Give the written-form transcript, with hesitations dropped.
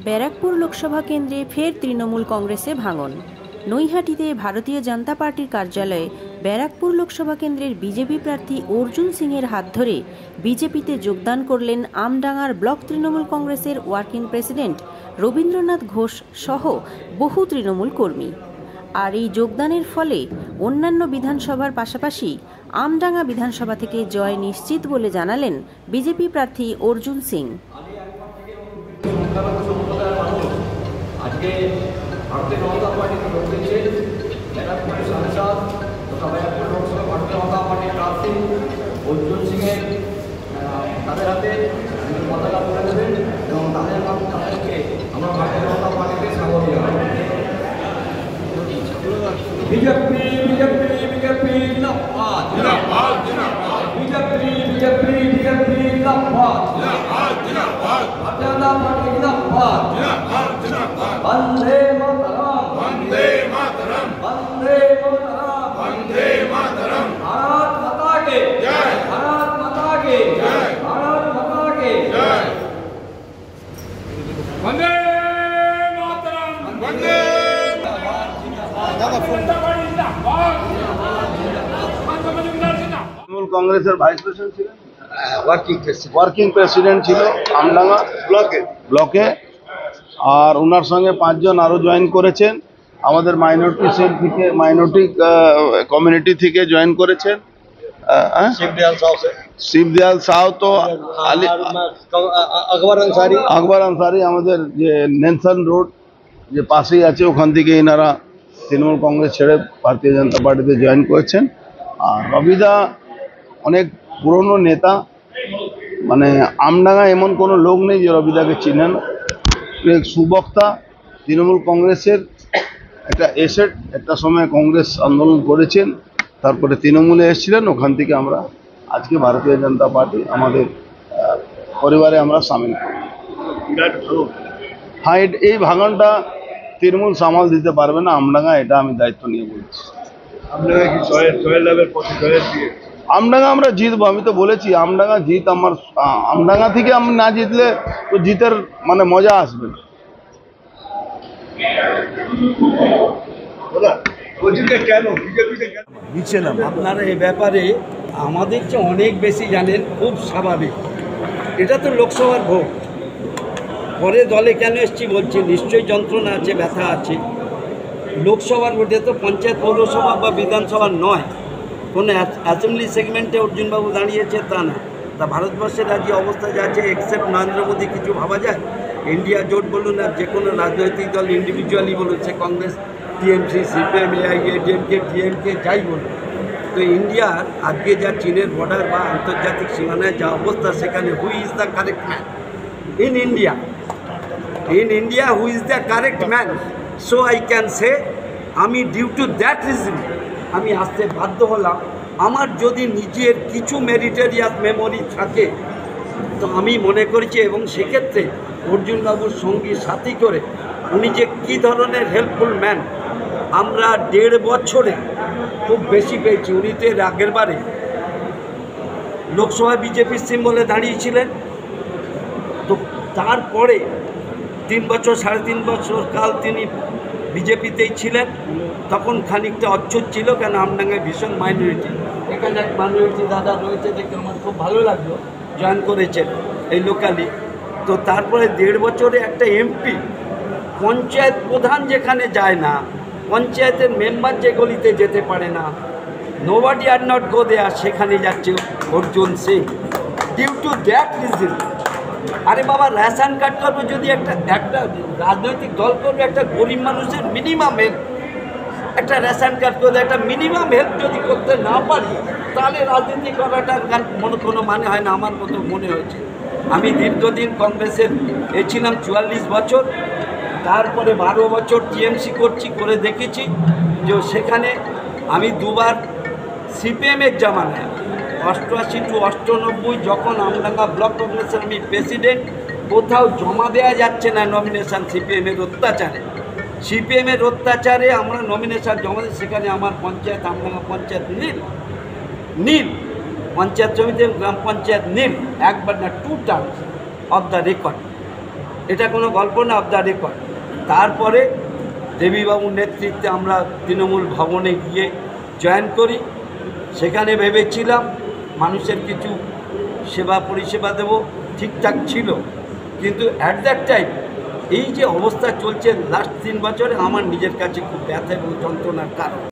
ব্যারাকপুর লোকসভা কেন্দ্রে ফের তৃণমূল কংগ্রেসে ভাঙন। নৈহাটিতে ভারতীয় জনতা পার্টির কার্যালয়ে ব্যারাকপুর লোকসভা কেন্দ্রের বিজেপি প্রার্থী অর্জুন সিংয়ের হাত ধরে বিজেপিতে যোগদান করলেন আমডাঙ্গার ব্লক তৃণমূল কংগ্রেসের ওয়ার্কিং প্রেসিডেন্ট রবীন্দ্রনাথ ঘোষ সহ বহু তৃণমূল কর্মী। আর এই যোগদানের ফলে অন্যান্য বিধানসভার পাশাপাশি আমডাঙ্গা বিধানসভা থেকে জয় নিশ্চিত বলে জানালেন বিজেপি প্রার্থী অর্জুন সিং। আজকে ভারতীয় জনতা পার্টিকে ভোট দিচ্ছে ব্যারাকপুরের সাংসদ তথা ব্যারাকপুর লোকসভা ভারতীয় জনতা পার্টির প্রার্থী অর্জুন সিংয়ের তাদের হাতে পতাকা তুলে দেবেন এবং তাদেরকে আমরা ভারতীয় জনতা পার্টিতে স্বাগত জানাই। বিজেপি বিজেপি বিজেপি জিন্দাবাদ জিন্দাবাদ জিন্দাবাদ বিজেপি বিজেপি বিজেপি জিন্দাবাদ জিন্দাবাদ জিন্দাবাদ ভারতীয় জনতা পার্টি জিন্দাবাদ জিন্দাবাদ জিন্দাবাদ বন্দে মাতরম বন্দে মাতরম বন্দে মাতরম বন্দে মাতরম भारत माता के जय भारत माता के जय भारत माता के जय वंदे मातरम वंदे তৃণমূল কংগ্রেসের ভাইস প্রেসিডেন্ট ছিলেন, ওয়ার্কিং প্রেসিডেন্ট ছিল আমডাঙ্গা ব্লকে। আর ওনার সঙ্গে 5 জন আরো জয়েন করেছেন। আমাদের মাইনরিটি সেল থেকে মাইনরিটি কমিউনিটি থেকে জয়েন করেছেন শিবদয়াল সাউ, তো আকবর আনসারি আমাদের যে নেলসন রোড যে পাশেই আছে ওখান থেকে এনারা তৃণমূল কংগ্রেস ছেড়ে ভারতীয় জনতা পার্টিতে জয়েন করেছেন। আর রবিদা অনেক পুরনো নেতা, মানে আমডাঙ্গা এমন কোনো লোক নেই যে রবিদাকে চিনেন। এক সুবক্তা, তৃণমূল কংগ্রেসের একটা এসেট, একটা সময় কংগ্রেস আন্দোলন করেছেন, তারপরে তৃণমূলে এসেছিলেন, ওখান থেকে আমরা আজকে ভারতীয় জনতা পার্টি আমাদের পরিবারে আমরা সামিল করি। হ্যাঁ, এই ভাঙনটা তৃণমূল সামাল দিতে পারবে না আমডাঙ্গা, এটা আমি দায়িত্ব নিয়ে বলছি। আমডাঙ্গা আমরা জিতবো, আমি তো বলেছি আমডাঙ্গা জিত আমার। আমডাঙ্গা থেকে আমি না জিতলে তো জিতের মানে মজা আসবে না। আপনারা এই ব্যাপারে আমাদের চেয়ে অনেক বেশি জানেন, খুব স্বাভাবিক। এটা তো লোকসভার ভোট, পরে দলে কেন এসছি বলছি, নিশ্চয়ই যন্ত্রণা আছে, ব্যথা আছে। লোকসভার ভোটে তো পঞ্চায়েত পৌরসভা বা বিধানসভা নয়, কোনো অ্যাসেম্বলি সেগমেন্টে অর্জুনবাবু দাঁড়িয়েছে তা না। তা ভারতবর্ষের রাজ্যে অবস্থা যা আছে, এক্সেপ্ট নরেন্দ্র মোদী কিছু ভাবা যায়? ইন্ডিয়া জোট বলুন আর যে কোনো রাজনৈতিক দল ইন্ডিভিজুয়ালি বলুন, সে কংগ্রেস, টিএমসি, সিপিএম, এআইএডিএমকে, ডিএমকে, যাই বলুন, তো ইন্ডিয়ার আজকে যা চীনের বর্ডার বা আন্তর্জাতিক সীমানায় যা অবস্থা, সেখানে who is the correct man in India? In India, who is the correct man? So I can say, আমি ডিউ টু দ্যাট রিজন আমি আসতে বাধ্য হলাম। আমার যদি নিজের কিছু মেরিটেরিয়াস মেমোরি থাকে তো আমি মনে করেছি, এবং সেক্ষেত্রে অর্জুনবাবুর সঙ্গী সাথী করে উনি যে কী ধরনের হেল্পফুল ম্যান, আমরা 1.5 বছরে খুব বেশি পেয়েছি। উনি তো এর আগের বারে লোকসভায় বিজেপির সিম্বলে দাঁড়িয়েছিলেন, তো তারপরে 3 বছর 3.5 বছর কাল তিনি বিজেপিতেই ছিলেন। তখন খানিকটা অচ্ছুত ছিল, কেন আমডাঙ্গায় ভীষণ মাইনরিটি। এখানে এক মাইনরিটি দাদা রয়েছে, দেখে আমার খুব ভালো লাগলো, জয়েন করেছেন এই লোকালি। তো তারপরে 1.5 বছরে একটা এমপি, পঞ্চায়েত প্রধান যেখানে যায় না, পঞ্চায়েতের মেম্বার যে গলিতে যেতে পারে না, nobody are not go there, সেখানে যাচ্ছে Arjun Singh. Due to that reason, আরে বাবা, রেশন কার্ড করবে যদি একটা রাজনৈতিক দল করবে, একটা গরিব মানুষের মিনিমাম হেল্প, একটা রেশন কার্ড করবে, একটা মিনিমাম হেল্প যদি করতে না পারি, তাহলে রাজনীতি করাটার কোনো মানে হয় না, আমার মতো মনে হয়েছে। আমি দীর্ঘদিন কংগ্রেসের ছিলাম 44 বছর, তারপরে 12 বছর টিএমসি করছি, করে দেখেছি যে সেখানে আমি 2 বার সিপিএমের জামানায় 88 to 98 যখন আমডাঙ্গা ব্লক কংগ্রেসের আমি প্রেসিডেন্ট, কোথাও জমা দেওয়া যাচ্ছে না নমিনেশান, সিপিএমের অত্যাচারে আমরা নমিনেশান জমা দিই। সেখানে আমার পঞ্চায়েত, আমডাঙ্গা পঞ্চায়েত নীল, পঞ্চায়েত সমিতি এবং গ্রাম পঞ্চায়েত নীল, একবার না 2 টার্মস অফ দ্য রেকর্ড। এটা কোনো গল্প না, অফ দ্য রেকর্ড। তারপরে দেবীবাবুর নেতৃত্বে আমরা তৃণমূল ভবনে গিয়ে জয়েন করি। সেখানে ভেবেছিলাম মানুষের কিছু সেবা পরিষেবা দেব, ঠিকঠাক ছিল, কিন্তু অ্যাট দ্যাট টাইম এই যে অবস্থা চলছে লাস্ট 3 বছরে আমার নিজের কাছে খুব ব্যথা এবং যন্ত্রণার কারণ।